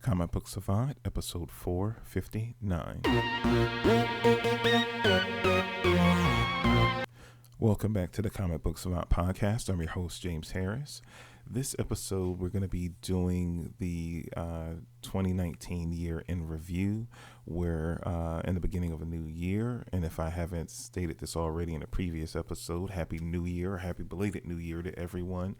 Comic Book Savant, episode 459. Welcome back to the Comic Book Savant podcast. I'm your host, James Harris. This episode, we're going to be doing the 2019 year in review. We're in the beginning of a new year, and if I haven't stated this already in a previous episode, Happy New Year, Happy belated New Year to everyone.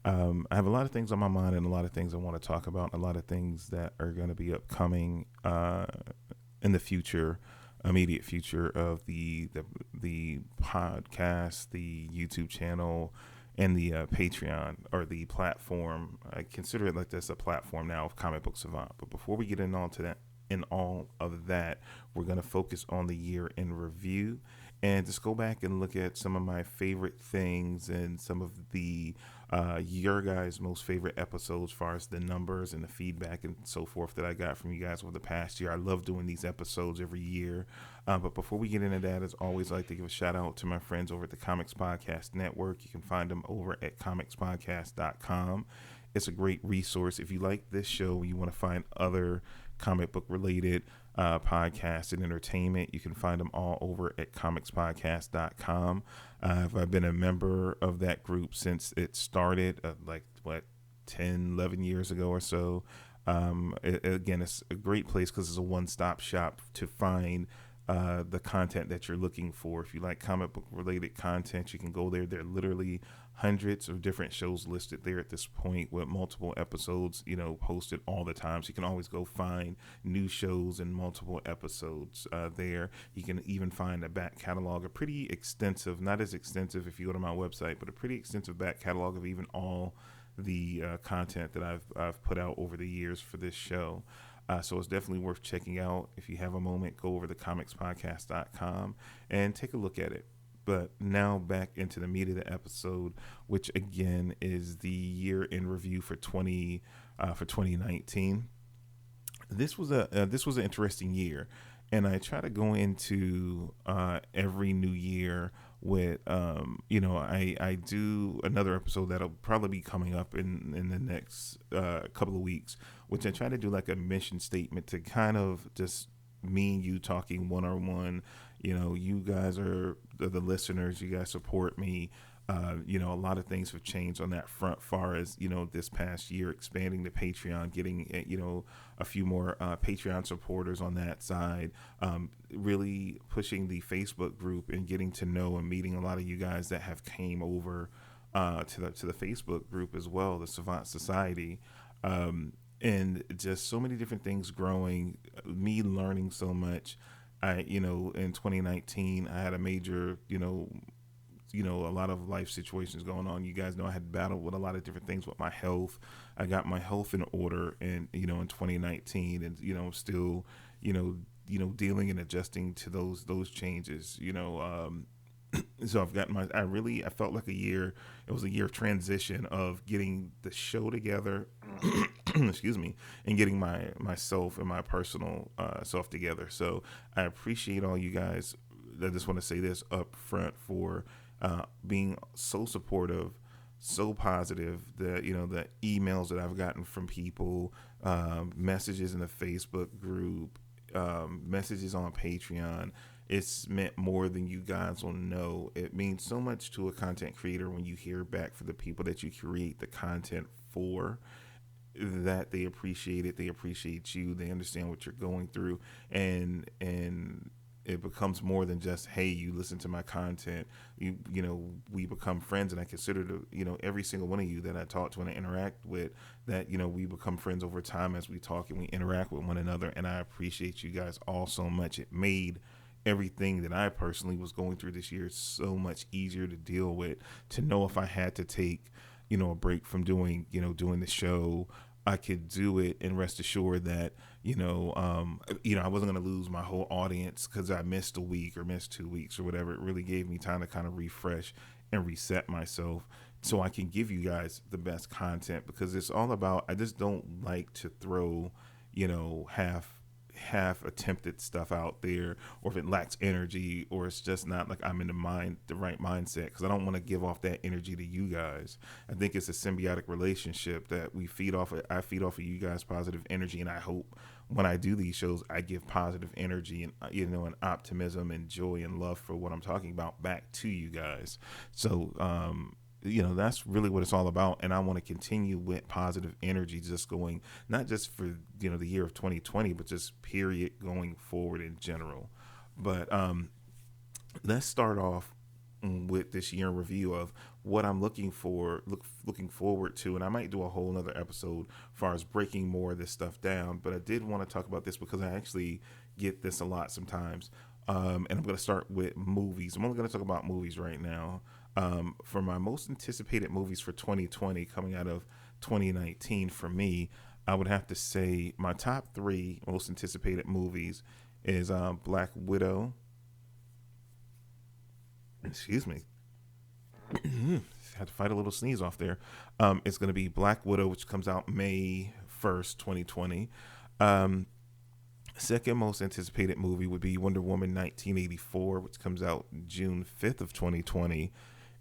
I have a lot of things on my mind and a lot of things I want to talk about, and a lot of things that are going to be upcoming in the future, immediate future of the podcast, the YouTube channel, and the Patreon, or the platform. I consider it like this a platform now of Comic Book Savant. But before we get in all of that, we're going to focus on the year in review and just go back and look at some of my favorite things and some of the your guys' most favorite episodes as far as the numbers and the feedback and so forth that I got from you guys over the past year. I love doing these episodes every year. But before we get into that, as always, I'd like to give a shout out to my friends over at the Comics Podcast Network. You can find them over at comicspodcast.com. It's a great resource. If you like this show, you want to find other comic book related podcasts and entertainment, you can find them all over at comicspodcast.com. I've been a member of that group since it started 10 11 years ago or so. Again, it's a great place because it's a one-stop shop to find the content that you're looking for. If you like comic book related content, you can go there. There are literally hundreds of different shows listed there at this point, with multiple episodes, posted all the time. So you can always go find new shows and multiple episodes there. You can even find a back catalog, a pretty extensive, not as extensive if you go to my website, but a pretty extensive back catalog of even all the content that I've put out over the years for this show. So it's definitely worth checking out. If you have a moment, go over to comicspodcast.com and take a look at it. But now back into the meat of the episode, which again is the year in review for 2019. This was an interesting year, and I try to go into every new year with I do another episode that'll probably be coming up in the next couple of weeks, which I try to do like a mission statement to kind of just me and you talking one-on-one. You guys are the listeners, you guys support me. A lot of things have changed on that front, far as, this past year, expanding the Patreon, getting, a few more Patreon supporters on that side, really pushing the Facebook group and getting to know and meeting a lot of you guys that have came over to the Facebook group as well, the Savant Society, and just so many different things growing, me learning so much. In 2019, I had a major, a lot of life situations going on. You guys know I had battled with a lot of different things with my health. I got my health in order in 2019, and, still, dealing and adjusting to those changes, so I've gotten I felt like it was a year of transition of getting the show together, excuse me, and getting myself and my personal self together. So I appreciate all you guys. I just want to say this up front for being so supportive, so positive. The emails that I've gotten from people, messages in the Facebook group, messages on Patreon. It's meant more than you guys will know. It means so much to a content creator when you hear back from the people that you create the content for, that they appreciate it. They appreciate you. They understand what you're going through, and it becomes more than just, hey, you listen to my content. We become friends, and I consider every single one of you that I talk to and I interact with, that we become friends over time as we talk and we interact with one another. And I appreciate you guys all so much. It made everything that I personally was going through this year so much easier to deal with, to know if I had to take, a break from doing the show, I could do it and rest assured that, I wasn't going to lose my whole audience because I missed a week or missed 2 weeks or whatever. It really gave me time to kind of refresh and reset myself so I can give you guys the best content, because it's all about, I just don't like to throw, half half attempted stuff out there, or if it lacks energy, or it's just not like I'm in the right mindset, because I don't want to give off that energy to you guys. I think it's a symbiotic relationship that we feed off of. I feed off of you guys positive energy, and I hope when I do these shows, I give positive energy and and optimism and joy and love for what I'm talking about back to you guys. So that's really what it's all about, and I want to continue with positive energy, just going not just for the year of 2020, but just period going forward in general. But let's start off with this year in review of what I'm looking forward to, and I might do a whole nother episode as far as breaking more of this stuff down. But I did want to talk about this because I actually get this a lot sometimes. And I'm going to start with movies. I'm only going to talk about movies right now. For my most anticipated movies for 2020 coming out of 2019, for me, I would have to say my top three most anticipated movies is Black Widow. Excuse me. Had to fight a little sneeze off there. It's going to be Black Widow, which comes out May 1st, 2020. Um, Second most anticipated movie would be Wonder Woman 1984, which comes out June 5th of 2020.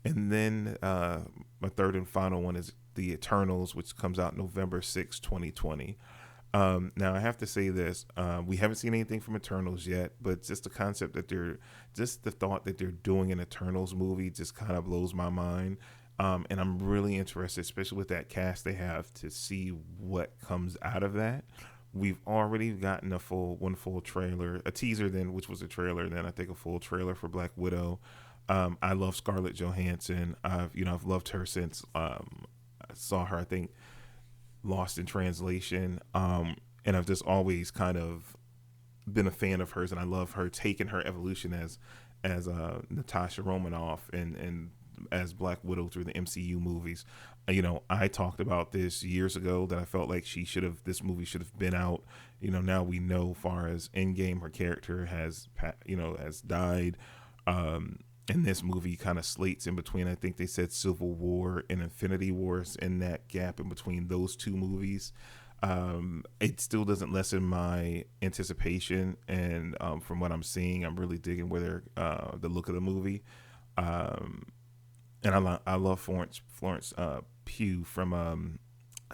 And then my third and final one is The Eternals, which comes out November 6th, 2020. Now I have to say this: we haven't seen anything from Eternals yet, but just the concept that just the thought that they're doing an Eternals movie just kind of blows my mind. And I'm really interested, especially with that cast they have, to see what comes out of that. We've already gotten one full trailer, a teaser, then which was a trailer, then I think a full trailer for Black Widow. I love Scarlett Johansson. I've loved her since I saw her, I think, Lost in Translation. And I've just always kind of been a fan of hers, and I love her taking her evolution as Natasha Romanoff and as Black Widow through the MCU movies. I talked about this years ago that I felt like this movie should have been out. Now we know, far as Endgame, her character has died. And this movie kind of slates in between. I think they said Civil War and Infinity Wars, in that gap in between those two movies. It still doesn't lessen my anticipation, and from what I'm seeing, I'm really digging the look of the movie. And I love Florence Pugh from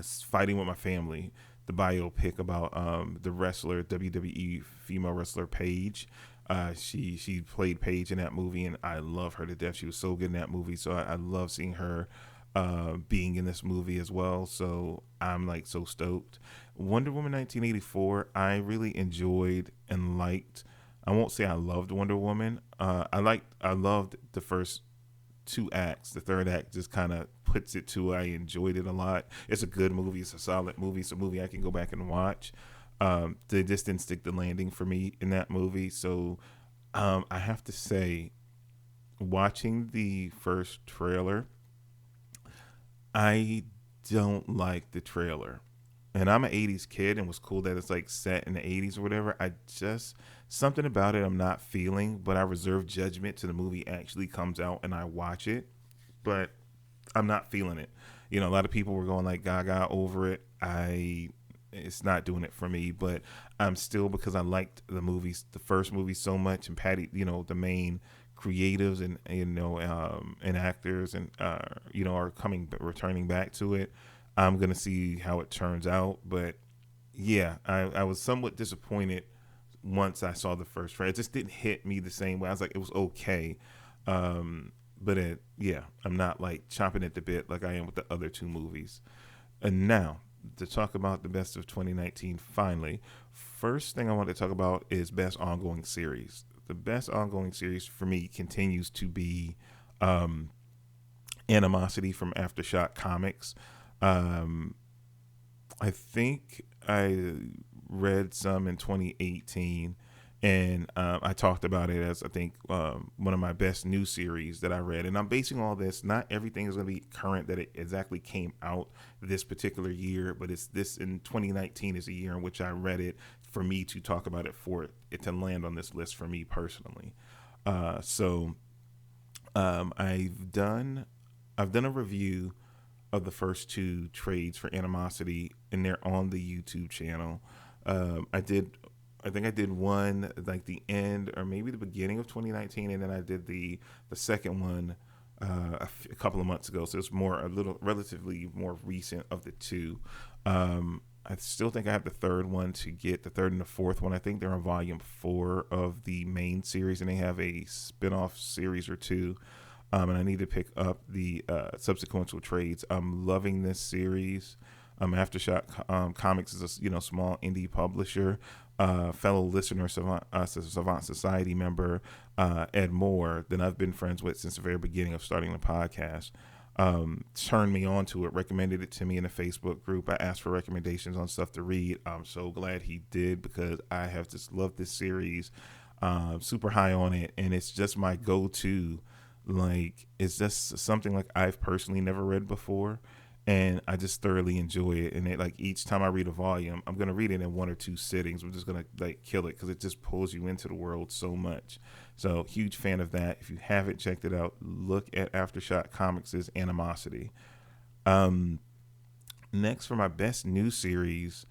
Fighting with My Family, the biopic about the wrestler, WWE female wrestler Paige. She played Paige in that movie, and I love her to death. She was so good in that movie, so I love seeing her being in this movie as well. So I'm like so stoked. Wonder Woman 1984, I really enjoyed and liked. I won't say I loved Wonder Woman. I loved the first two acts. The third act just kind of puts it to I enjoyed it a lot. It's a good movie. It's a solid movie. It's a movie I can go back and watch. They just didn't stick the landing for me in that movie. So I have to say, watching the first trailer, I don't like the trailer. And I'm an 80s kid, and it was cool that it's like set in the 80s or whatever. Something about it I'm not feeling, but I reserve judgment till the movie actually comes out and I watch it. But I'm not feeling it. A lot of people were going like gaga over it. It's not doing it for me, but I'm still, because I liked the first movie so much, and Patty, the main creatives and and actors and are returning back to it. I'm gonna see how it turns out, but yeah, I was somewhat disappointed once I saw the first trailer. It just didn't hit me the same way. I was like, it was okay, but I'm not like chomping at the bit like I am with the other two movies. And now, to talk about the best of 2019, finally, first thing I want to talk about is best ongoing series. The best ongoing series for me continues to be Animosity from Aftershock Comics. I think I read some in 2018, and I talked about it as, I think, one of my best new series that I read. And I'm basing all this, not everything is going to be current that it exactly came out this particular year, but it's this in 2019 is a year in which I read it for me to talk about it, for it to land on this list for me personally. So I've done a review of the first two trades for Animosity, and they're on the YouTube channel. I did I think I did one like the end or maybe the beginning of 2019, and then I did the second one a couple of months ago. So it's more a little relatively more recent of the two. I still think I have the third one to get, the third and the fourth one. I think they're on volume 4 of the main series, and they have a spin-off series or two. And I need to pick up the subsequential trades. I'm loving this series. Aftershock Comics is a small indie publisher. Fellow listener, Savant Society member Ed Moore, that I've been friends with since the very beginning of starting the podcast, turned me on to it, recommended it to me in a Facebook group. I asked for recommendations on stuff to read. I'm so glad he did, because I have just loved this series. Super high on it, and it's just my go-to. Like, it's just something like I've personally never read before, and I just thoroughly enjoy it. And it, like, each time I read a volume, I'm gonna read it in 1 or 2 sittings. I'm just gonna like kill it, because it just pulls you into the world so much. So huge fan of that. If you haven't checked it out, look at Aftershock Comics' Animosity. Um, Next, for my best new series,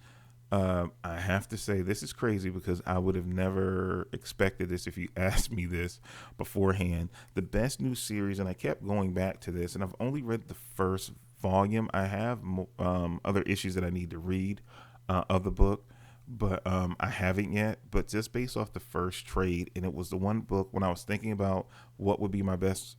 I have to say this is crazy, because I would have never expected this if you asked me this beforehand. The best new series, and I kept going back to this, and I've only read the first volume. I have other issues that I need to read of the book, but I haven't yet. But just based off the first trade, and it was the one book when I was thinking about what would be my best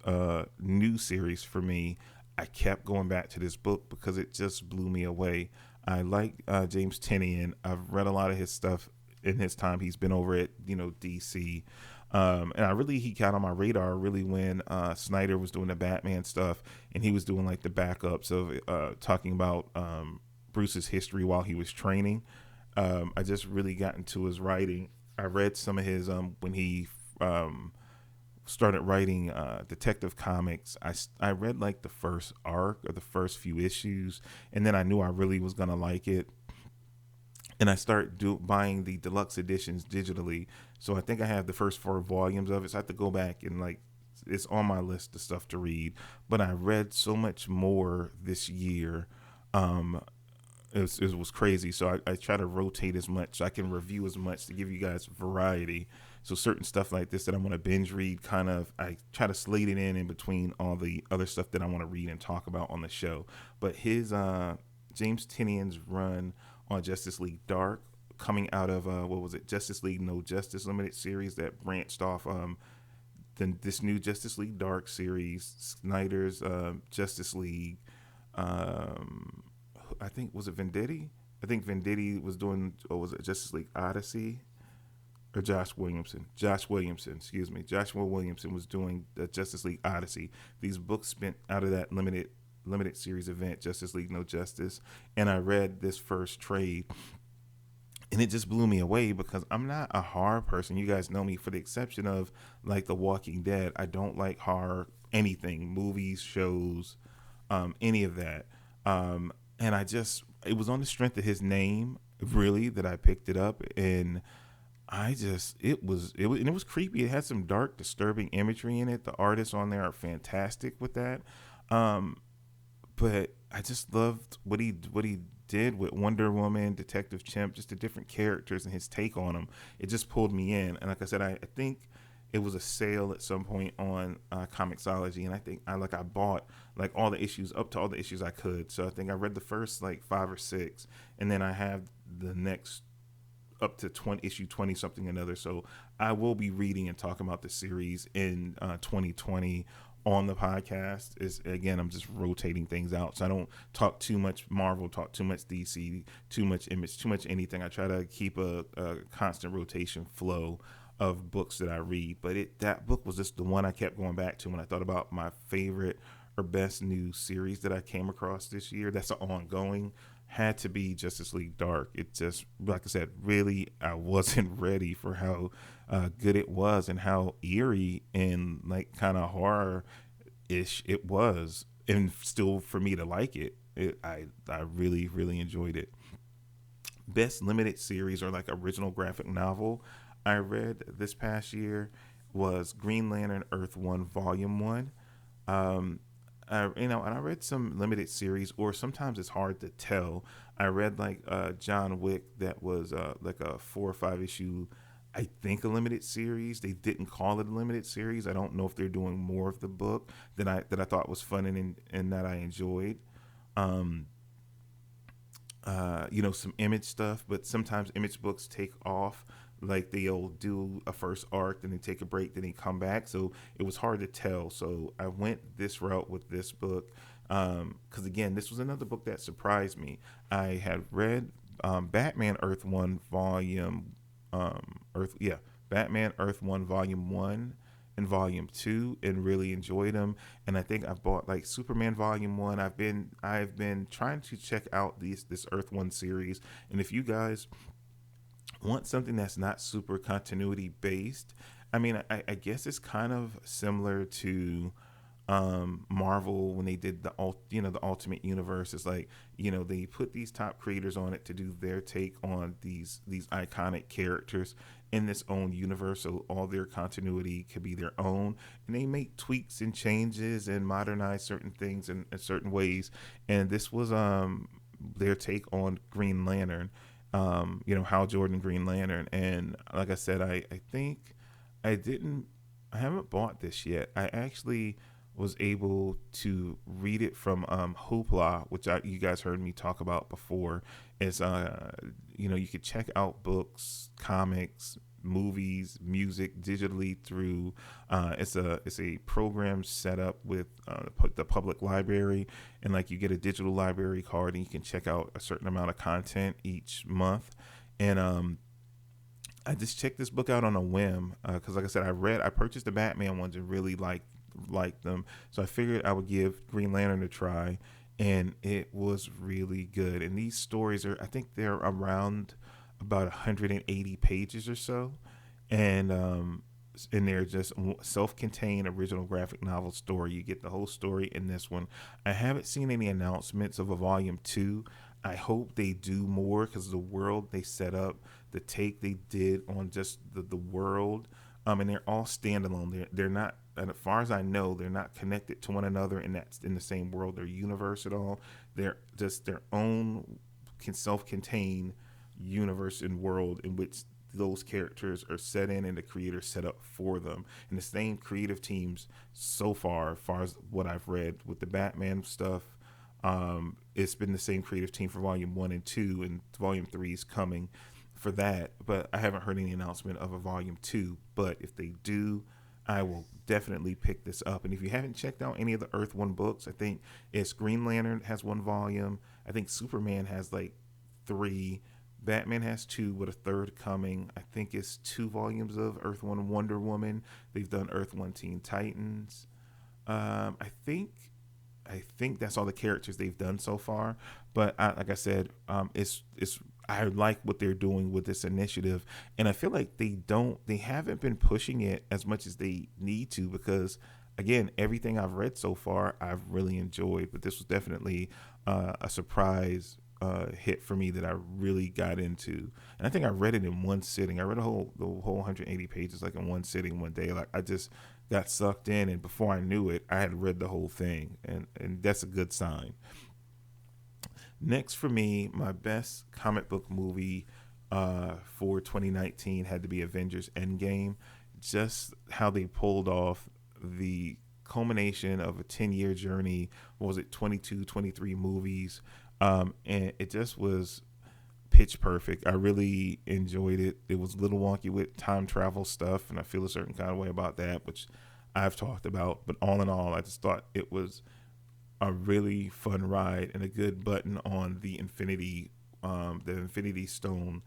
new series for me, I kept going back to this book because it just blew me away. I like James Tynion. I've read a lot of his stuff in his time. He's been over at DC, and he got on my radar really when Snyder was doing the Batman stuff, and he was doing like the backups of talking about Bruce's history while he was training. I just really got into his writing. I read some of his when he started writing Detective Comics. I read like the first arc or the first few issues, and then I knew I really was gonna like it. And I started buying the deluxe editions digitally. So I think I have the first 4 volumes of it. So I have to go back and like, it's on my list of stuff to read. But I read so much more this year. Um, it was crazy. So I try to rotate as much so I can review as much to give you guys variety. So certain stuff like this that I want to binge read, kind of, I try to slate it in between all the other stuff that I want to read and talk about on the show. But his James Tynion's run on Justice League Dark, coming out of what was it, Justice League No Justice limited series that branched off then this new Justice League Dark series, Snyder's Justice League. Um, I think, was it Venditti? I think Venditti was doing, or was it Justice League Odyssey? Or Josh Williamson. Josh Williamson, excuse me. Joshua Williamson was doing the Justice League Odyssey. These books spent out of that limited series event, Justice League No Justice, and I read this first trade, and it just blew me away, because I'm not a horror person. You guys know me, for the exception of like The Walking Dead. I don't like horror anything, movies, shows, any of that. And it was on the strength of his name, really, that I picked it up, and and it was creepy. It had some dark, disturbing imagery in it. The artists on there are fantastic with that. Um, but I just loved what he did with Wonder Woman, Detective Chimp, just the different characters and his take on them. It just pulled me in. And like I said, I think it was a sale at some point on Comixology, and I think I bought like all the issues, up to all the issues I could. So I think I read the first like 5 or 6, and then I have the next up to 20, issue 20 something another. So I will be reading and talking about the series in 2020 on the podcast. Is again, I'm just rotating things out, so I don't talk too much Marvel, talk too much DC, too much Image, too much anything. I try to keep a constant rotation flow of books that I read. But that book was just the one I kept going back to when I thought about my favorite or best new series that I came across this year. That's an ongoing, had to be Justice League Dark. It just, like I said, really, I wasn't ready for how good it was, and how eerie and like kind of horror ish it was, and still for me to like it. I really, really enjoyed it. Best limited series or like original graphic novel I read this past year was Green Lantern Earth 1 Volume 1. Um, and I read some limited series, or sometimes it's hard to tell. I read like John Wick, that was like a 4 or 5 issue, I think, a limited series. They didn't call it a limited series. I don't know if they're doing more of the book that I thought was fun and that I enjoyed. Um, some image stuff, but sometimes image books take off. Like they'll do a first arc, then they take a break, then they come back. So it was hard to tell. So I went this route with this book. Because again, this was another book that surprised me. I had read Batman Earth One Volume Earth yeah Batman Earth One Volume One and Volume Two, and really enjoyed them. And I think I bought like Superman Volume One. I've been trying to check out this Earth One series, and if you guys want something that's not super continuity based, I mean, I guess it's kind of similar to Marvel when they did the Ultimate Universe. It's like, they put these top creators on it to do their take on these iconic characters in this own universe, so all their continuity could be their own, and they make tweaks and changes and modernize certain things in certain ways. And this was their take on Green Lantern, Hal Jordan Green Lantern. And like I said, I think I didn't I haven't bought this yet. I actually was able to read it from Hoopla, which you guys heard me talk about before. Is you could check out books, comics, movies, music digitally through. It's a program set up with the public library, and like you get a digital library card, and you can check out a certain amount of content each month. And I just checked this book out on a whim because, like I said, I purchased the Batman ones and really liked them. So I figured I would give Green Lantern a try, and it was really good. And these stories I think they're around about 180 pages or so, and they're just self-contained original graphic novel story. You get the whole story in this one. I haven't seen any announcements of a volume 2. I hope they do more, because the world they set up, the take they did on just the world, and they're all standalone. They're not, and as far as I know, they're not connected to one another in the same world or universe at all. They're just their own self-contained universe and world in which those characters are set in, and the creators set up for them. And the same creative teams so far as what I've read with the Batman stuff. It's been the same creative team for volume 1 and 2, and volume 3 is coming for that. But I haven't heard any announcement of a volume 2. But if they do, I will definitely pick this up. And if you haven't checked out any of the Earth 1 books, I think it's Green Lantern has 1 volume. I think Superman has like 3. Batman has 2, with a third coming. I think it's 2 volumes of Earth 1 Wonder Woman. They've done Earth 1 Teen Titans. I think that's all the characters they've done so far. But like I said, it's I like what they're doing with this initiative, and I feel like they haven't been pushing it as much as they need to, because again, everything I've read so far I've really enjoyed. But this was definitely a surprise hit for me that I really got into, and I think I read it in one sitting. I read the whole 180 pages like in one sitting one day. Like I just got sucked in, and before I knew it, I had read the whole thing, and that's a good sign. Next for me, my best comic book movie for 2019 had to be Avengers Endgame. Just how they pulled off the culmination of a 10-year journey. What was it, 22, 23 movies? And it just was pitch perfect. I really enjoyed it. It was a little wonky with time travel stuff, and I feel a certain kind of way about that, which I've talked about. But all in all, I just thought it was a really fun ride and a good button on the Infinity Stone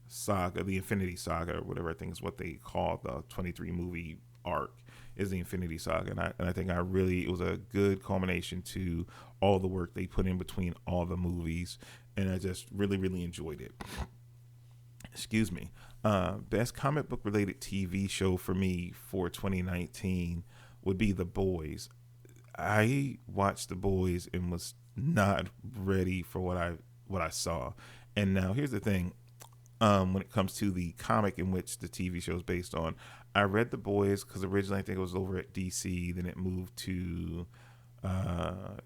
saga, the Infinity Saga, or whatever I think is what they call the 23 movie arc, is the Infinity Saga. And I think it was a good culmination to all the work they put in between all the movies, and I just really, really enjoyed it. Excuse me. Best comic book related TV show for me for 2019 would be The Boys. I watched The Boys and was not ready for what I saw. And now here's the thing. When it comes to the comic in which the TV show is based on, I read The Boys because originally I think it was over at DC. Then it moved to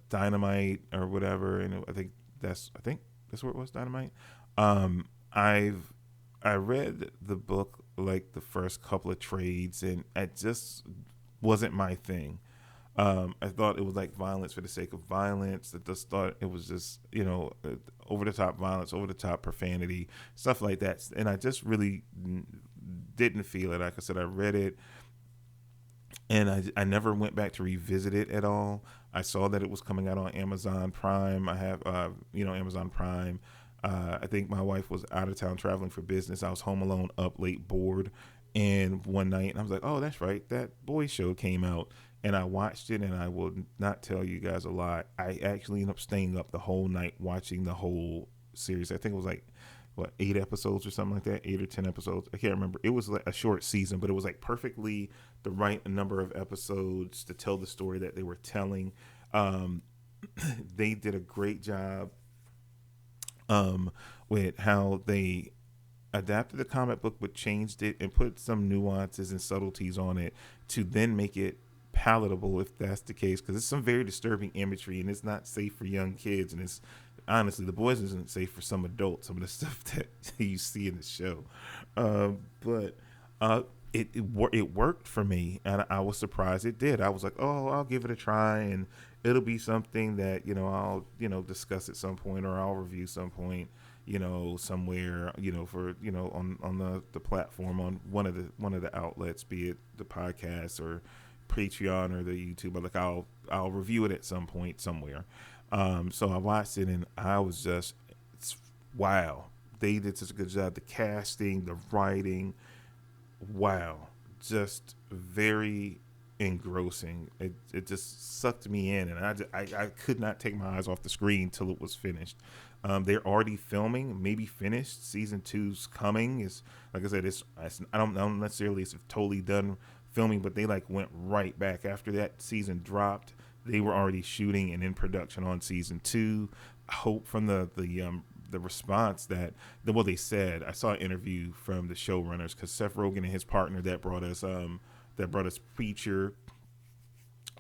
Dynamite or whatever, and I think that's where it was, Dynamite. Um, I've I read the book like the first couple of trades, and it just wasn't my thing. I thought it was like violence for the sake of violence. I just thought it was just, over the top violence, over the top profanity, stuff like that. And I just really didn't feel it. Like I said, I read it, and I never went back to revisit it at all. I saw that it was coming out on Amazon Prime. I have, Amazon Prime. I think my wife was out of town traveling for business. I was home alone, up late, bored. And one night, I was like, oh, that's right. That boy show came out. And I watched it, and I will not tell you guys a lot. I actually ended up staying up the whole night watching the whole series. I think it was like, what, 8 episodes or something like that, 8 or 10 episodes. I can't remember. It was like a short season, but it was like perfectly the right number of episodes to tell the story that they were telling. Um, they did a great job um, with how they adapted the comic book but changed it and put some nuances and subtleties on it to then make it palatable, if that's the case, because it's some very disturbing imagery and it's not safe for young kids, and it's honestly, the boys isn't safe for some adults, some of the stuff that you see in the show. But it worked for me, and I was surprised it did. I was like, oh, I'll give it a try, and it'll be something that I'll discuss at some point, or I'll review some point, somewhere, for on the platform, on one of the outlets, be it the podcast or Patreon or the YouTube. But like, I'll review it at some point somewhere. So I watched it, and I was just, wow, they did such a good job. The casting, the writing, wow, just very engrossing. It just sucked me in, and I could not take my eyes off the screen till it was finished. They're already filming, maybe finished. Season two's coming. Is, like I said, I don't know necessarily it's totally done filming, but they like went right back after that season dropped. They were already shooting and in production on season two. I hope from the response well, they said, I saw an interview from the showrunners, because Seth Rogen and his partner that brought us Preacher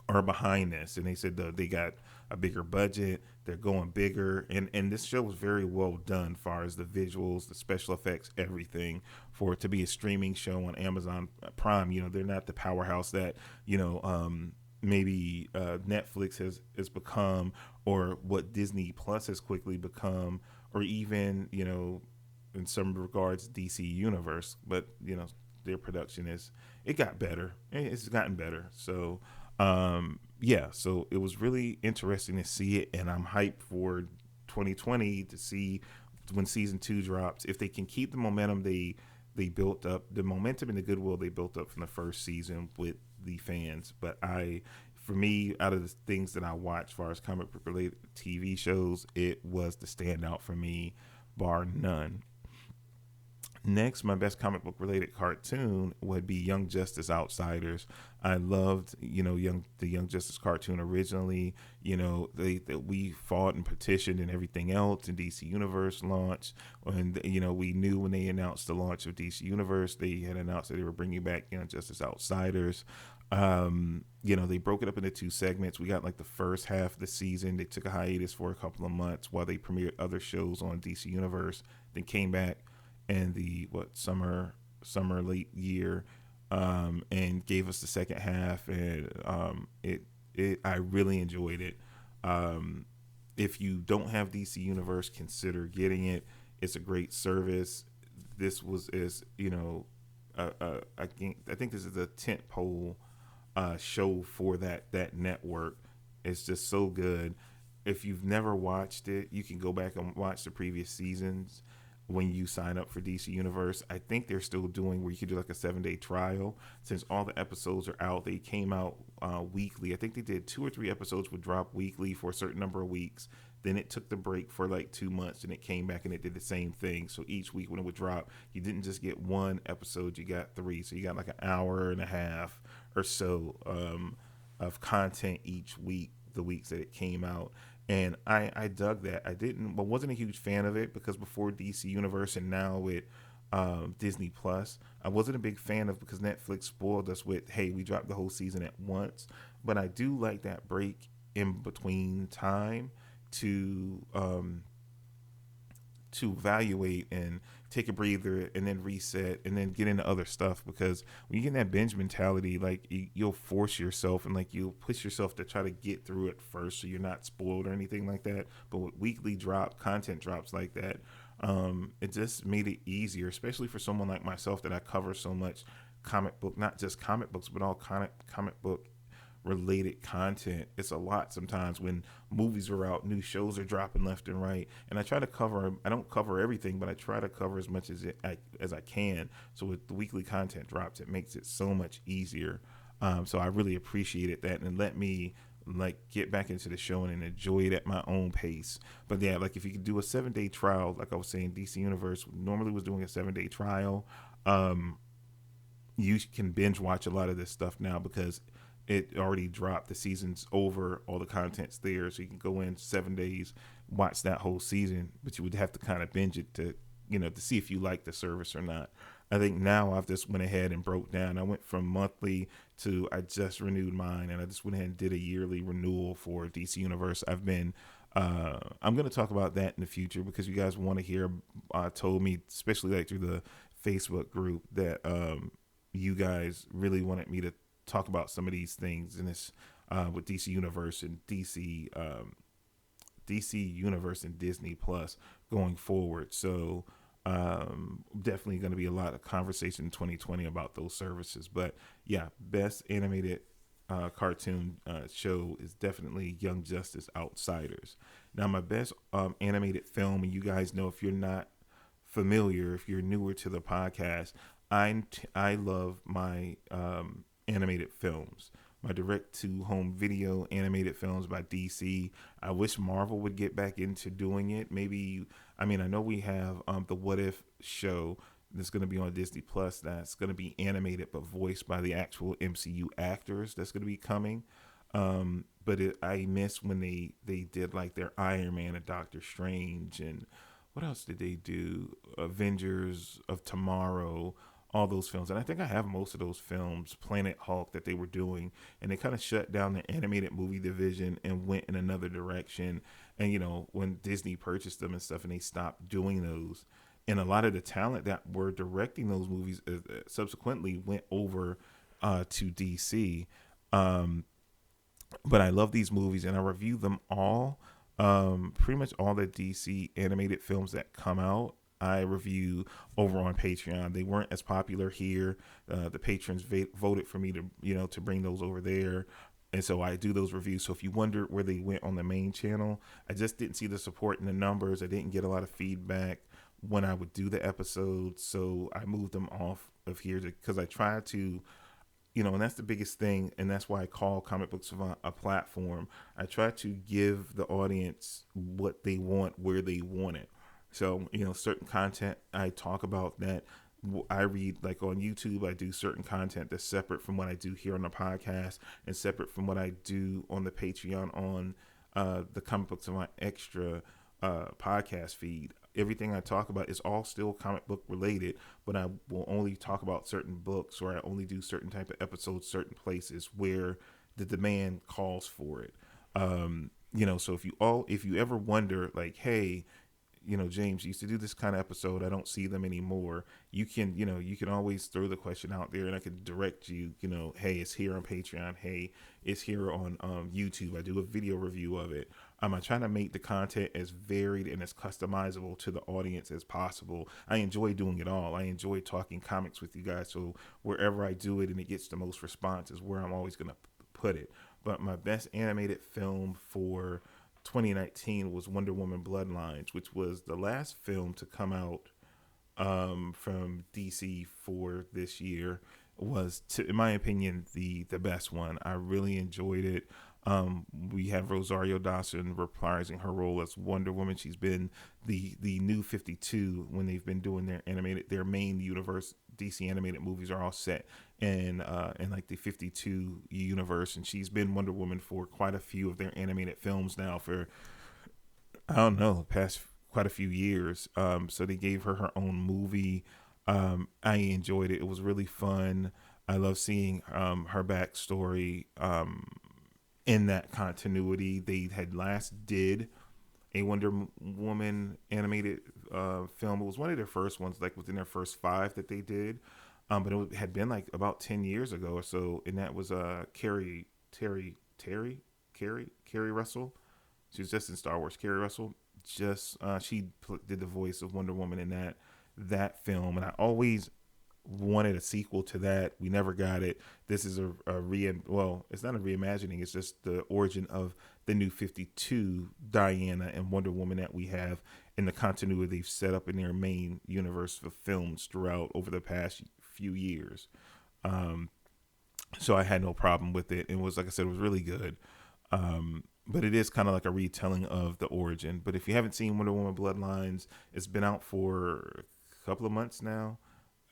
are behind this, and they said they got a bigger budget, they're going bigger, and this show was very well done as far as the visuals, the special effects, everything. For it to be a streaming show on Amazon Prime, they're not the powerhouse that maybe Netflix has become, or what Disney Plus has quickly become, or even in some regards DC Universe. But their production it got better. It's gotten better. So yeah, so it was really interesting to see it, and I'm hyped for 2020 to see when season two drops, if they can keep the momentum they built up, the momentum and the goodwill they built up from the first season with the fans. But for me, out of the things that I watched as far as comic book related TV shows, it was the standout for me, bar none. Next, my best comic book related cartoon would be Young Justice Outsiders. I loved, the Young Justice cartoon originally. We fought and petitioned and everything else, and DC Universe launched. And we knew when they announced the launch of DC Universe, they had announced that they were bringing back Young Justice Outsiders. They broke it up into two segments. We got like the first half of the season. They took a hiatus for a couple of months while they premiered other shows on DC Universe. Then came back in the summer late year, and gave us the second half, and I really enjoyed it. If you don't have DC Universe, consider getting it. It's a great service. This was I think this is a tent pole show for that network. It's just so good. If you've never watched it, you can go back and watch the previous seasons when you sign up for DC Universe. I think they're still doing where you can do like a 7-day trial. Since all the episodes are out, they came out weekly. I think they did 2 or 3 episodes would drop weekly for a certain number of weeks. Then it took the break for like 2 months, and it came back and it did the same thing. So each week when it would drop, you didn't just get 1 episode, you got 3. So you got like an hour and a half or so of content each week, the weeks that it came out. And I dug that. Wasn't a huge fan of it, because before DC Universe and now with Disney Plus, I wasn't a big fan of, because Netflix spoiled us with, hey, we dropped the whole season at once. But I do like that break in between time to evaluate and take a breather and then reset and then get into other stuff, because when you get in that binge mentality, like you'll force yourself and like you'll push yourself to try to get through it first so you're not spoiled or anything like that. But with weekly content drops like that, it just made it easier, especially for someone like myself that I cover so much comic book, not just comic books, but all comic book related content. It's a lot sometimes when movies are out, new shows are dropping left and right, and I try to cover. I don't cover everything, but I try to cover as much as I can. So with the weekly content drops, it makes it so much easier. So I really appreciated that, and let me like get back into the show and enjoy it at my own pace. But yeah, like if you could do a 7-day trial, like I was saying, DC Universe normally was doing a 7-day trial. Um, you can binge watch a lot of this stuff now because it already dropped. The season's over, all the content's there, so you can go in 7 days, watch that whole season. But you would have to kind of binge it to, to see if you like the service or not. I think now I've just went ahead and broke down. I went from monthly to I just renewed mine, and I just went ahead and did a yearly renewal for DC Universe. I'm going to talk about that in the future because you guys want to hear. Told me, especially like through the Facebook group, that you guys really wanted me to talk about some of these things in this with DC Universe and DC Universe and Disney Plus going forward. So definitely going to be a lot of conversation in 2020 about those services. But yeah, best animated cartoon show is definitely Young Justice Outsiders. Now, my best animated film, and you guys know if you're not familiar, if you're newer to the podcast, I love my animated films, my direct to home video animated films by DC. I wish Marvel would get back into doing it. Maybe, I mean, I know we have the What If show that's going to be on Disney Plus that's going to be animated but voiced by the actual MCU actors that's going to be coming. I miss when they did like their Iron Man and Doctor Strange, and what else did they do? Avengers of Tomorrow, all those films. And I think I have most of those films, Planet Hulk, that they were doing. And they kind of shut down the animated movie division and went in another direction. And, when Disney purchased them and stuff, and they stopped doing those. And a lot of the talent that were directing those movies subsequently went over to DC. But I love these movies, and I review them all. Pretty much all the DC animated films that come out, I review over on Patreon. They weren't as popular here. The patrons voted for me to bring those over there. And so I do those reviews. So if you wonder where they went on the main channel, I just didn't see the support in the numbers. I didn't get a lot of feedback when I would do the episodes. So I moved them off of here because I try to, and that's the biggest thing. And that's why I call Comic Book Savant a platform. I try to give the audience what they want, where they want it. So, certain content I talk about that I read, like on YouTube, I do certain content that's separate from what I do here on the podcast and separate from what I do on the Patreon on the Comic Book Savant Extra podcast feed. Everything I talk about is all still comic book related, but I will only talk about certain books, or I only do certain type of episodes, certain places where the demand calls for it. So if you ever wonder, like, hey, James used to do this kind of episode, I don't see them anymore. You can always throw the question out there and I can direct you, hey, it's here on Patreon. Hey, it's here on YouTube. I do a video review of it. I'm trying to make the content as varied and as customizable to the audience as possible. I enjoy doing it all. I enjoy talking comics with you guys. So wherever I do it and it gets the most response is where I'm always going to put it. But my best animated film for 2019 was Wonder Woman Bloodlines, which was the last film to come out from DC for this year. Was, in my opinion, the best one. I really enjoyed it. We have Rosario Dawson reprising her role as Wonder Woman. She's been the new 52 when they've been doing their main universe. DC animated movies are all set in like the 52 universe, and she's been Wonder Woman for quite a few of their animated films now for, I don't know, past quite a few years. So they gave her own movie. I enjoyed it. It was really fun. I love seeing her backstory. in that continuity. They had last did a Woman animated film. It was one of their first ones, like within their first five that they did. But had been like about 10 years ago or so, and that was Carrie Russell. She was just in Star Wars. Carrie Russell, just did the voice of Wonder Woman in that film, and I always wanted a sequel to that. We never got it. This is well, it's not a reimagining. It's just the origin of the new 52 Diana and Wonder Woman that we have in the continuity they've set up in their main universe of films throughout over the past few years. Um, so I had no problem with it. It was, like I said, it was really good. But it is kind of like a retelling of the origin. But if you haven't seen Wonder Woman Bloodlines, it's been out for a couple of months now.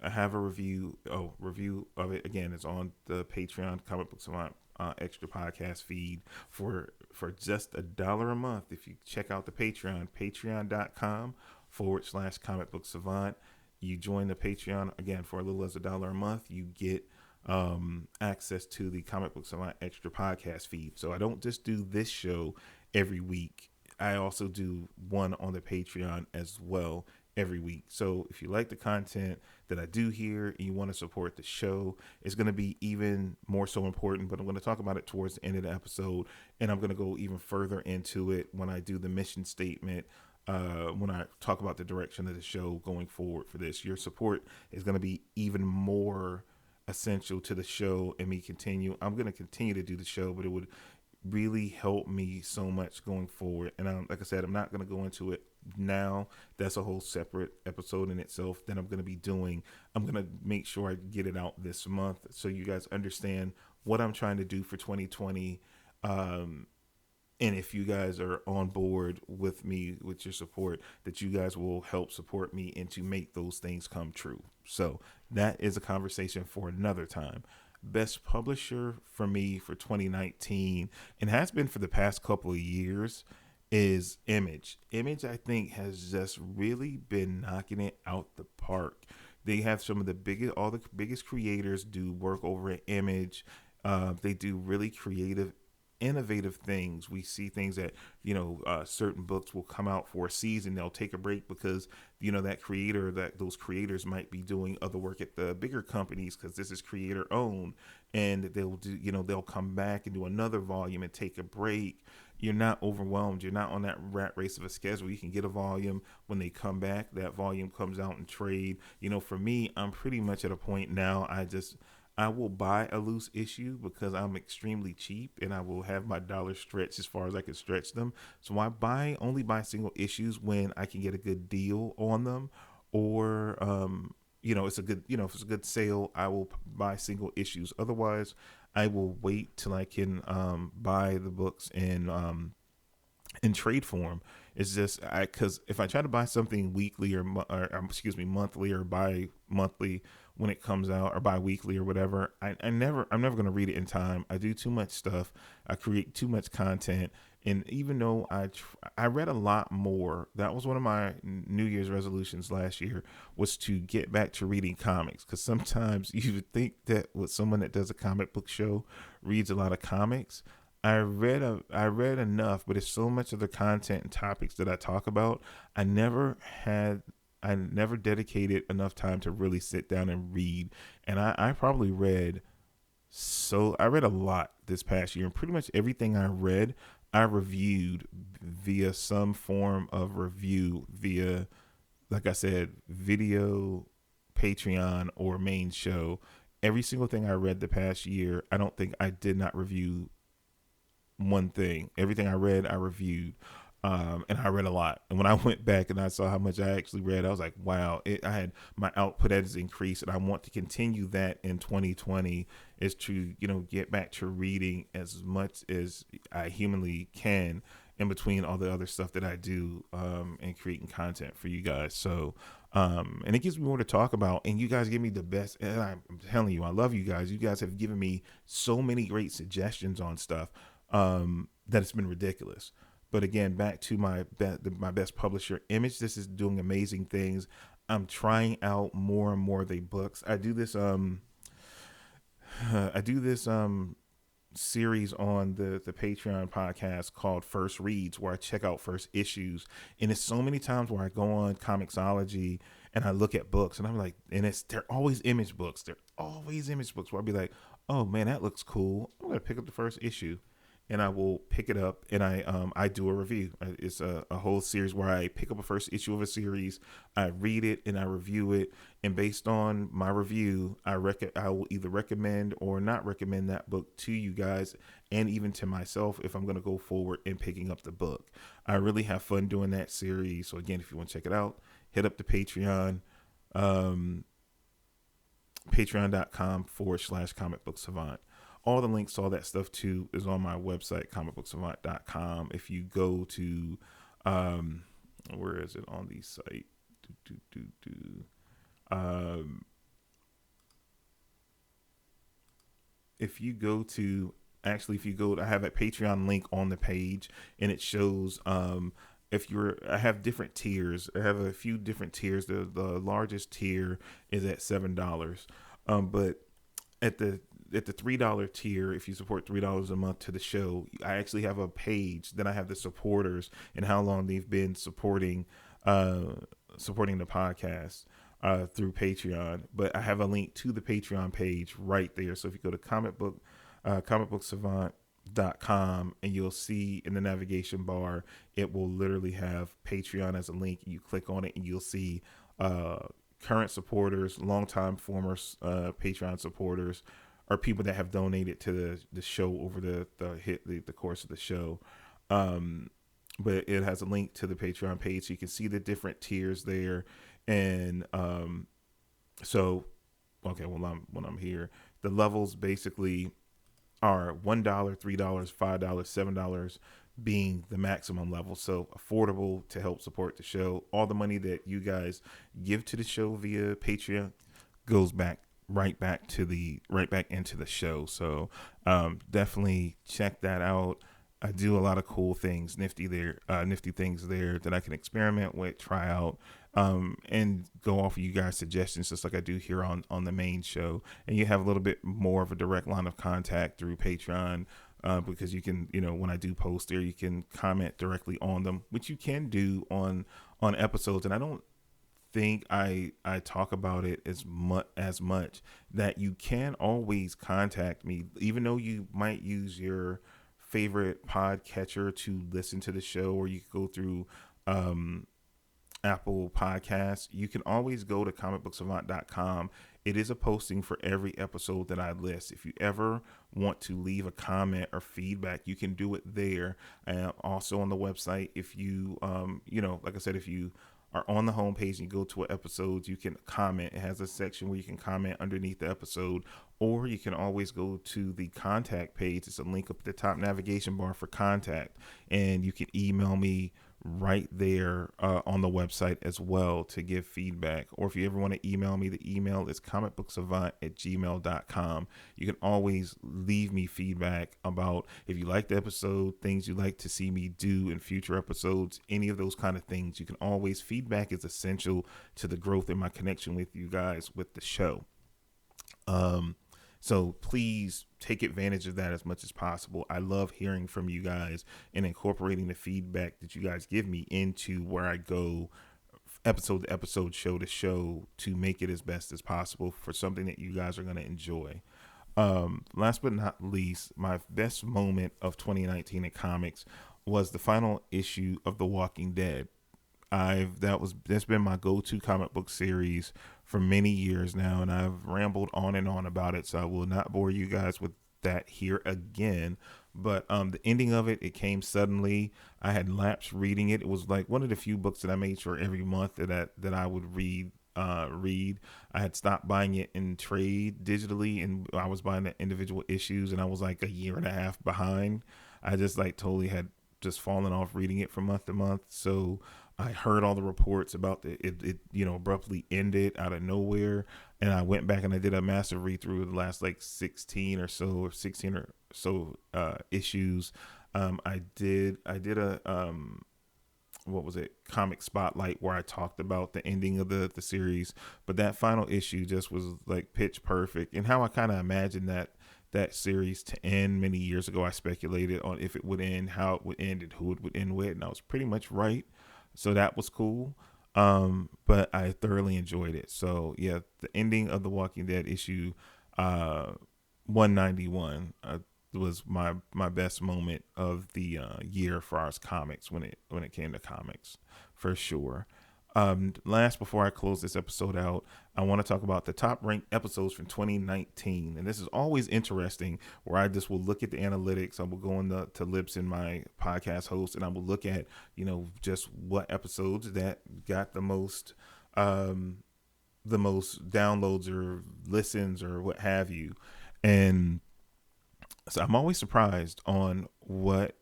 I have a review of it. Again, it's on the Patreon Comic Book Savant extra podcast feed for just $1 a month. If you check out the patreon.com/comic book savant, you join the Patreon again for a little as $1 a month. You get access to the Comic Book Savant extra podcast feed. So I don't just do this show every week. I also do one on the Patreon as well every week. So if you like the content that I do here and you want to support the show, it's going to be even more so important, but I'm going to talk about it towards the end of the episode, and I'm going to go even further into it when I do the mission statement, when I talk about the direction of the show going forward for this. Your support is going to be even more essential to the show and me continue. I'm going to continue to do the show, but it would really help me so much going forward. And like I said, I'm not going to go into it now. That's a whole separate episode in itself that I'm going to be doing. I'm going to make sure I get it out this month so you guys understand what I'm trying to do for 2020. And if you guys are on board with me, with your support, that you guys will help support me and to make those things come true. So that is a conversation for another time. Best publisher for me for 2019, and has been for the past couple of years, is Image. Image, I think, has just really been knocking it out the park. They have some of all the biggest creators do work over at Image. They do really creative, innovative things. We see things that, certain books will come out for a season. They'll take a break because, those creators might be doing other work at the bigger companies because this is creator owned, and they'll come back and do another volume and take a break. You're not overwhelmed. You're not on that rat race of a schedule. You can get a volume when they come back. That volume comes out in trade. For me, I'm pretty much at a point now. I will buy a loose issue because I'm extremely cheap, and I will have my dollars stretched as far as I can stretch them. So I only buy single issues when I can get a good deal on them, or it's a good, if it's a good sale, I will buy single issues. Otherwise, I will wait till I can buy the books in trade form. It's just because if I try to buy something weekly or monthly or bi-monthly when it comes out, or bi-weekly or whatever, I'm never going to read it in time. I do too much stuff. I create too much content. And even though I read a lot more, that was one of my New Year's resolutions last year, was to get back to reading comics. Because sometimes you would think that with someone that does a comic book show reads a lot of comics. I read enough, but it's so much of the content and topics that I talk about. I never dedicated enough time to really sit down and read. And I probably read a lot this past year, and pretty much everything I read, I reviewed via some form of review via, like I said, video, Patreon, or main show. Every single thing I read the past year, I don't think I did not review one thing. Everything I read, I reviewed, and I read a lot. And when I went back and I saw how much I actually read, I was like, wow, my output has increased, and I want to continue that in 2020, is to, get back to reading as much as I humanly can in between all the other stuff that I do, and creating content for you guys. So, and it gives me more to talk about, and you guys give me the best, and I'm telling you, I love you guys. You guys have given me so many great suggestions on stuff, that it's been ridiculous. But again, back to my best publisher, Image. This is doing amazing things. I'm trying out more and more of their books. I do this series on the Patreon podcast called First Reads, where I check out first issues. And it's so many times where I go on Comixology and I look at books and I'm like, and they're always image books. They're always image books where I'll be like, oh man, that looks cool. I'm gonna pick up the first issue, and I will pick it up and I do a review. It's a whole series where I pick up a first issue of a series, I read it and I review it, and based on my review, I will either recommend or not recommend that book to you guys, and even to myself if I'm going to go forward in picking up the book. I really have fun doing that series. So again, if you want to check it out, hit up the Patreon, patreon.com/comic book savant. All the links, all that stuff too, is on my website, comicbooksavant.com. If you go to, where is it on the site? If you go to, actually, if you go, I have a Patreon link on the page, and it shows, I have different tiers. I have a few different tiers. The largest tier is at $7. But at the $3 tier, if you support $3 a month to the show, I actually have a page that I have the supporters and how long they've been supporting the podcast through Patreon. But I have a link to the Patreon page right there. So if you go to comicbooksavant.com, and you'll see in the navigation bar, it will literally have Patreon as a link. You click on it and you'll see current supporters, longtime former Patreon supporters, or people that have donated to the show over the course of the show. But it has a link to the Patreon page, so you can see the different tiers there. And so, okay, when I'm here, the levels basically are $1, $3, $5, $7 being the maximum level. So affordable to help support the show. All the money that you guys give to the show via Patreon goes right back into the show. So definitely check that out. I do a lot of cool things, nifty things there that I can experiment with, try out, and go off of you guys' suggestions, just like I do here on the main show. And you have a little bit more of a direct line of contact through Patreon, because you can, when I do post there, you can comment directly on them, which you can do on episodes. And I don't think I talk about it as much that you can always contact me, even though you might use your favorite podcatcher to listen to the show, or you can go through Apple Podcasts. You can always go to comicbooksavant.com. It is a posting for every episode that I list. If you ever want to leave a comment or feedback, you can do it there. And also on the website, if you, like I said, if you are on the homepage and you go to an episode, you can comment. It has a section where you can comment underneath the episode, or you can always go to the contact page. It's a link up at the top navigation bar for contact, and you can email me right there on the website as well to give feedback. Or if you ever want to email me, the email is comicbooksavant@gmail.com. You can always leave me feedback about if you like the episode, things you'd like to see me do in future episodes, any of those kind of things. You can always, feedback is essential to the growth in my connection with you guys with the show. So please take advantage of that as much as possible. I love hearing from you guys and incorporating the feedback that you guys give me into where I go episode to episode, show to show, to make it as best as possible for something that you guys are going to enjoy. Last but not least, my best moment of 2019 in comics was the final issue of The Walking Dead. That's been my go-to comic book series for many years now, and I've rambled on and on about it, so I will not bore you guys with that here again. But the ending of it came suddenly. I had lapsed reading it. It was like one of the few books that I made sure every month that I would read. I had stopped buying it in trade digitally, and I was buying the individual issues, and I was like a year and a half behind. I just totally had just fallen off reading it from month to month. So I heard all the reports about it abruptly ended out of nowhere, and I went back and I did a massive read through of the last 16 or so issues. I did a comic spotlight, where I talked about the ending of the series, but that final issue just was like pitch perfect, and how I kind of imagined that that series to end many years ago. I speculated on if it would end, how it would end, and who it would end with, and I was pretty much right. So that was cool. But I thoroughly enjoyed it. So yeah, the ending of the Walking Dead issue, 191, was my best moment of the year for our comics when it came to comics, for sure. Last, before I close this episode out, I want to talk about the top ranked episodes from 2019. And this is always interesting, where I just will look at the analytics. I will go to Libsyn, my podcast host, and I will look at, just what episodes that got the most downloads or listens or what have you. And so I'm always surprised on what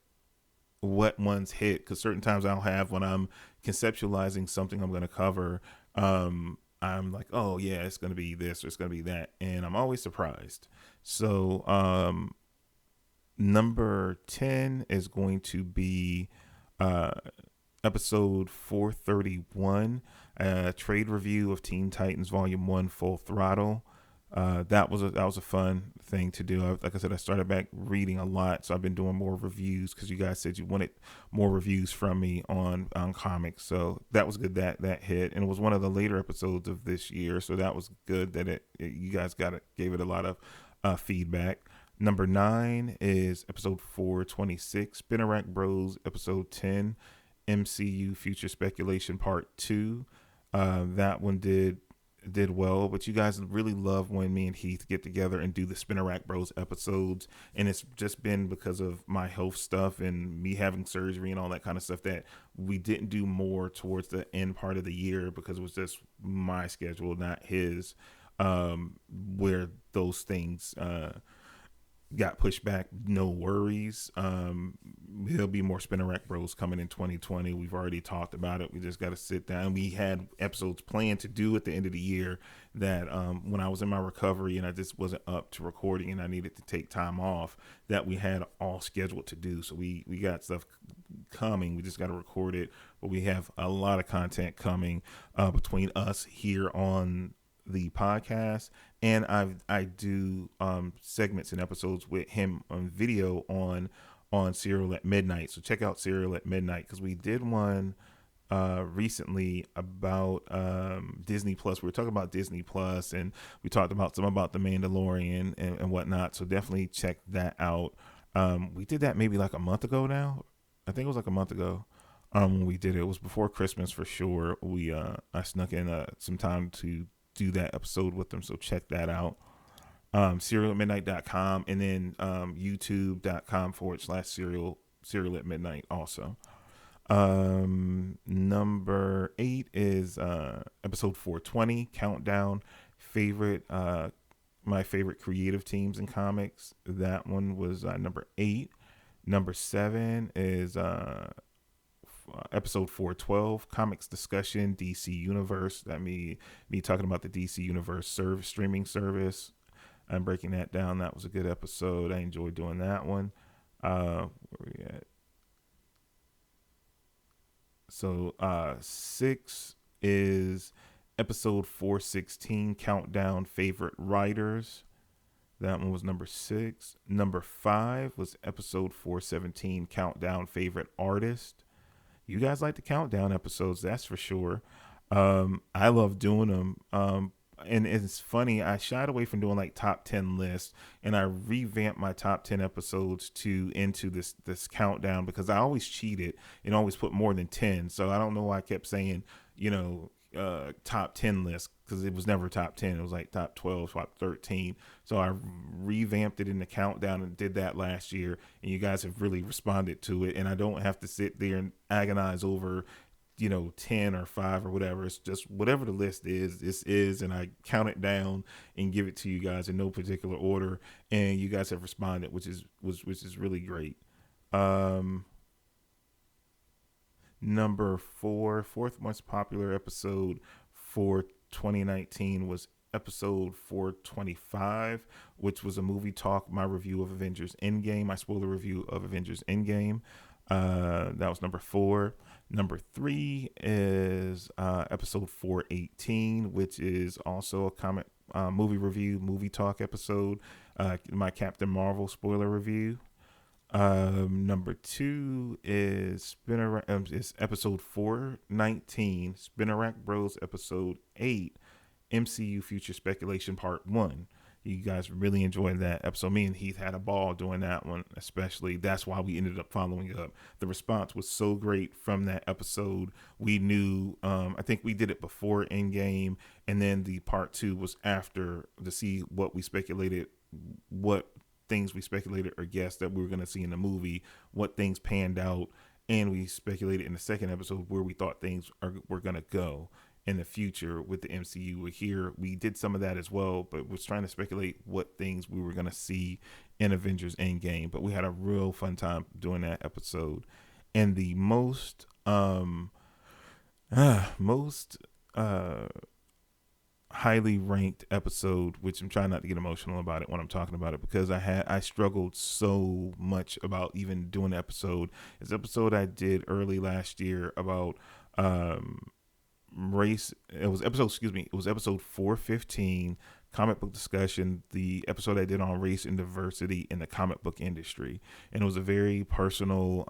ones hit, because certain times I'll have, when I'm conceptualizing something I'm going to cover, I'm like, oh yeah, it's going to be this or it's going to be that, and I'm always surprised. So number 10 is going to be episode 431, trade review of Teen Titans Volume 1 Full Throttle. That was a fun thing to do. Like I said, I started back reading a lot, so I've been doing more reviews, because you guys said you wanted more reviews from me on comics. So that was good that hit, and it was one of the later episodes of this year, so that was good that you guys gave it a lot of feedback. Number 9 is episode 426, Spinnerack Bros, episode 10, MCU Future Speculation Part 2. That one did well, but you guys really love when me and Heath get together and do the Spinnerack Bros episodes, and it's just been because of my health stuff and me having surgery and all that kind of stuff that we didn't do more towards the end part of the year, because it was just my schedule, not his, where those things got pushed back. No worries. There'll be more Spinnerack Bros coming in 2020. We've already talked about it. We just got to sit down. We had episodes planned to do at the end of the year that when I was in my recovery and I just wasn't up to recording and I needed to take time off, that we had all scheduled to do. So we got stuff coming. We just got to record it. But we have a lot of content coming between us here on the podcast, and I do segments and episodes with him on video on Serial at Midnight. So check out Serial at Midnight, because we did one recently about Disney Plus. We were talking about Disney Plus, and we talked about some about the Mandalorian and whatnot. So definitely check that out. We did that maybe like a month ago now. I think it was like a month ago. When we did it. It was before Christmas for sure. I snuck in some time to do that episode with them, so check that out. Serialatmidnight.com, and then youtube.com/serial at midnight also. Number 8 is episode 420, countdown, my favorite creative teams in comics. That one was number 8. Number 7 is episode 412, comics discussion, DC Universe. That me talking about the DC Universe streaming service. I'm breaking that down. That was a good episode. I enjoyed doing that one. Where we at? So 6 is episode 416, countdown, favorite writers. That one was number 6. Number 5 was episode 417, countdown, favorite artist. You guys like the countdown episodes, that's for sure. I love doing them. And it's funny, I shied away from doing like top 10 lists, and I revamped my top 10 episodes into this countdown, because I always cheated and always put more than 10. So I don't know why I kept saying, top 10 list, because it was never top 10. It was like top 12, top 13. So I revamped it in the countdown and did that last year, and you guys have really responded to it, and I don't have to sit there and agonize over 10 or 5 or whatever. It's just whatever the list is, this is, and I count it down and give it to you guys in no particular order, and you guys have responded, which is really great. Number 4, fourth most popular episode for 2019 was episode 425, which was a movie talk, my review of Avengers Endgame, my spoiler review of Avengers Endgame. That was number 4. Number 3 is episode 418, which is also a comic movie review, movie talk episode, my Captain Marvel spoiler review. Number two is episode 419, Spinnerack Bros episode 8, MCU Future Speculation Part 1. You guys really enjoyed that episode. Me and Heath had a ball doing that one, especially. That's why we ended up following up. The response was so great from that episode. We knew, I think we did it before Endgame, and then the part 2 was after, to see what we speculated, what things we speculated or guessed that we were going to see in the movie, what things panned out, and we speculated in the second episode where we thought things were going to go in the future with the MCU. We're here. We did some of that as well, but was trying to speculate what things we were going to see in Avengers Endgame. But we had a real fun time doing that episode. And the most highly ranked episode, which I'm trying not to get emotional about it when I'm talking about it, because I struggled so much about even doing the episode. It's an episode I did early last year about race. It was episode 415, comic book discussion, the episode I did on race and diversity in the comic book industry. And it was a very personal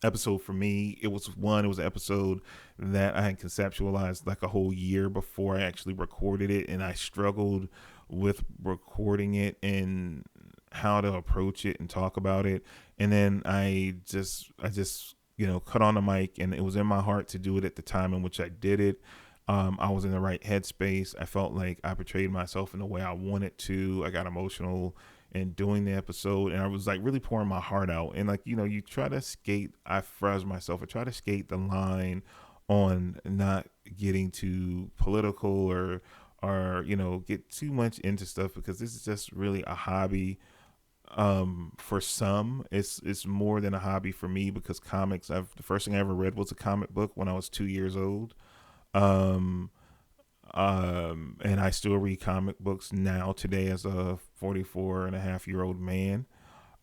episode for me. It was an episode that I had conceptualized like a whole year before I actually recorded it, and I struggled with recording it and how to approach it and talk about it. And then I just cut on the mic, and it was in my heart to do it at the time in which I did it. I was in the right headspace. I felt like I portrayed myself in the way I wanted to. I got emotional in doing the episode, and I was like really pouring my heart out. And you try to skate. I froze myself. I try to skate the line on not getting too political or get too much into stuff, because this is just really a hobby. For some, it's more than a hobby for me, because comics, the first thing I ever read was a comic book when I was 2 years old. And I still read comic books now today as a 44-and-a-half-year-old man.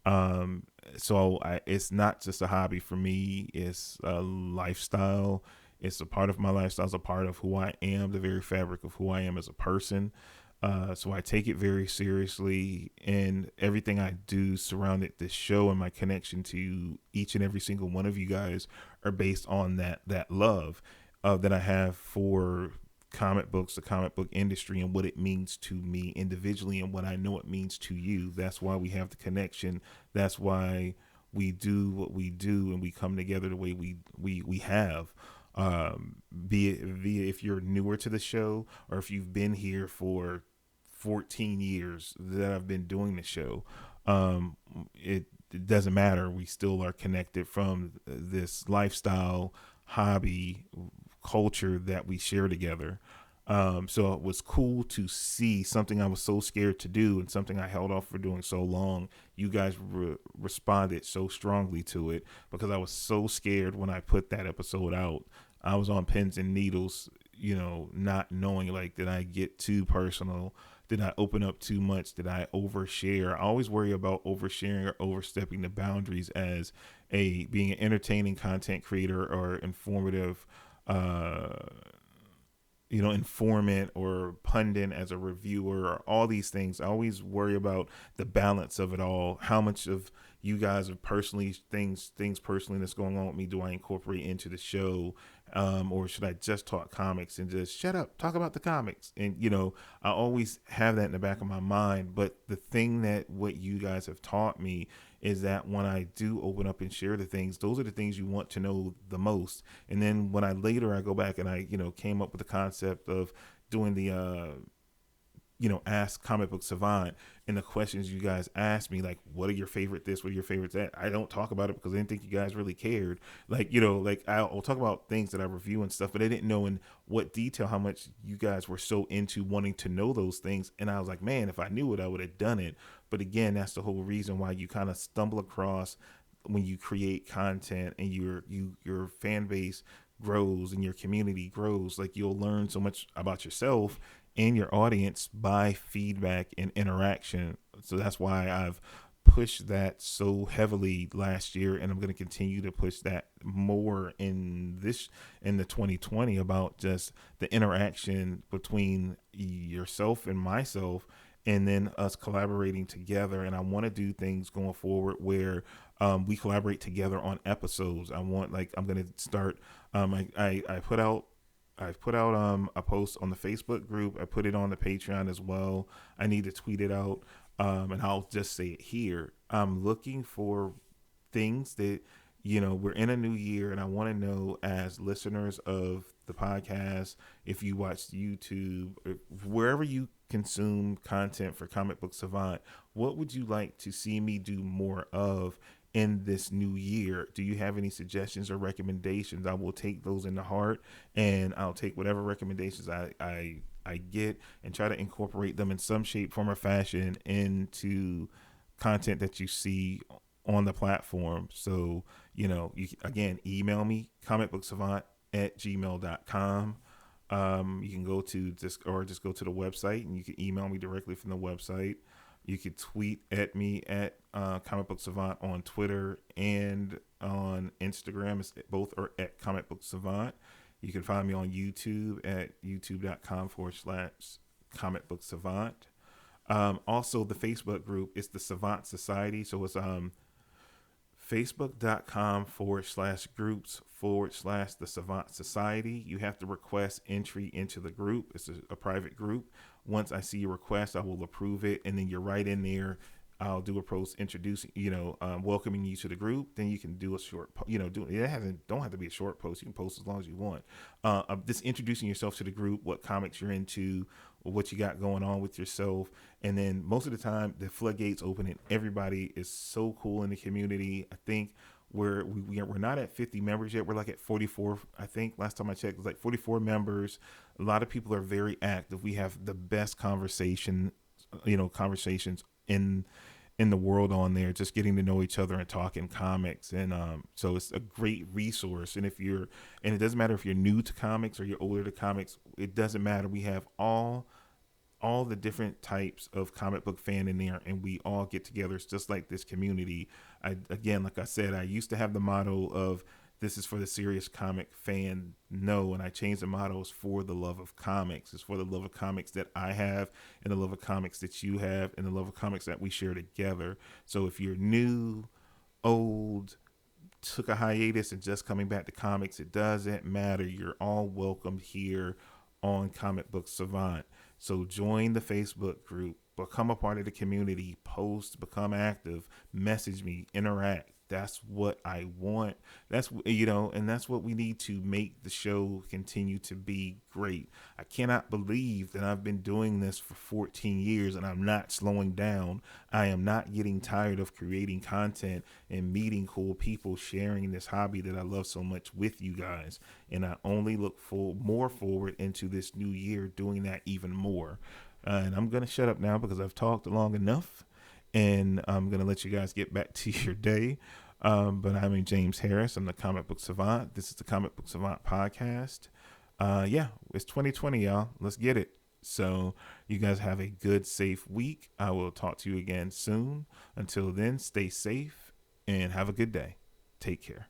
It's not just a hobby for me. It's a lifestyle. It's a part of my lifestyle. It's a part of who I am, the very fabric of who I am as a person. So I take it very seriously, and everything I do surrounded this show and my connection to each and every single one of you guys are based on that love that I have for comic books, the comic book industry, and what it means to me individually and what I know it means to you. That's why we have the connection. That's why we do what we do, and we come together the way we have. Be it via, if you're newer to the show, or if you've been here for 14 years that I've been doing the show, it doesn't matter. We still are connected from this lifestyle, hobby, culture that we share together. So it was cool to see something I was so scared to do, and something I held off for doing so long. You guys responded so strongly to it, because I was so scared when I put that episode out. I was on pins and needles, not knowing, did I get too personal? Did I open up too much? Did I overshare? I always worry about oversharing or overstepping the boundaries as being an entertaining content creator or informative, informant or pundit, as a reviewer, or all these things. I always worry about the balance of it all. How much of you guys are personally things personally that's going on with me do I incorporate into the show? Or should I just talk comics and just shut up, talk about the comics? And, I always have that in the back of my mind. But the thing that what you guys have taught me is that when I do open up and share the things, those are the things you want to know the most. And then when I go back and I, came up with the concept of doing the, ask Comic Book Savant, and the questions you guys asked me, like, what are your favorite this, what are your favorites that? I don't talk about it because I didn't think you guys really cared. I'll talk about things that I review and stuff, but I didn't know in what detail how much you guys were so into wanting to know those things. And I was like, man, if I knew it, I would have done it. But again, that's the whole reason why you kind of stumble across when you create content, and your fan base grows and your community grows. Like, you'll learn so much about yourself and your audience by feedback and interaction. So that's why I've pushed that so heavily last year, and I'm going to continue to push that more in the 2020, about just the interaction between yourself and myself, and then us collaborating together. And I want to do things going forward where we collaborate together on episodes. I'm going to start. I put out. I've put out a post on the Facebook group. I put it on the Patreon as well. I need to tweet it out, and I'll just say it here. I'm looking for things that, we're in a new year, and I want to know, as listeners of the podcast, if you watch YouTube, wherever you consume content for Comic Book Savant, what would you like to see me do more of in this new year? Do you have any suggestions or recommendations? I will take those in the heart, and I'll take whatever recommendations I get and try to incorporate them in some shape, form, or fashion into content that you see on the platform. So, you again, email me, comicbooksavant@gmail.com. You can go to just go to the website, and you can email me directly from the website. You could tweet at me at Comic Book Savant on Twitter and on Instagram. It's both are at Comic Book Savant. You can find me on YouTube at youtube.com/Comic Book Savant. Also, the Facebook group is the Savant Society. So it's facebook.com/groups/the Savant Society. You have to request entry into the group. It's a private group. Once I see your request, I will approve it, and then you're right in there. I'll do a post introducing, welcoming you to the group. Then you can do a short, don't have to be a short post. You can post as long as you want. Just introducing yourself to the group, what comics you're into, what you got going on with yourself. And then most of the time, the floodgates open, and everybody is so cool in the community. I think we're not at 50 members yet. We're like at 44. I think last time I checked, it was like 44 members. A lot of people are very active. We have the best conversations in the world on there, just getting to know each other and talking comics. And so it's a great resource. And it doesn't matter if you're new to comics or you're older to comics, it doesn't matter. We have all the different types of comic book fan in there, and we all get together. It's just like this community. Like I said, I used to have the motto of, this is for the serious comic fan. No, and I changed the motto. It's for the love of comics. It's for the love of comics that I have, and the love of comics that you have, and the love of comics that we share together. So if you're new, old, took a hiatus and just coming back to comics, it doesn't matter. You're all welcome here on Comic Book Savant. So join the Facebook group, become a part of the community, post, become active, message me, interact. That's what I want. And that's what we need to make the show continue to be great. I cannot believe that I've been doing this for 14 years and I'm not slowing down. I am not getting tired of creating content and meeting cool people, sharing this hobby that I love so much with you guys. And I only look more forward into this new year doing that even more. And I'm going to shut up now because I've talked long enough. And I'm going to let you guys get back to your day. But I'm James Harris. I'm the Comic Book Savant. This is the Comic Book Savant podcast. It's 2020, y'all. Let's get it. So you guys have a good, safe week. I will talk to you again soon. Until then, stay safe and have a good day. Take care.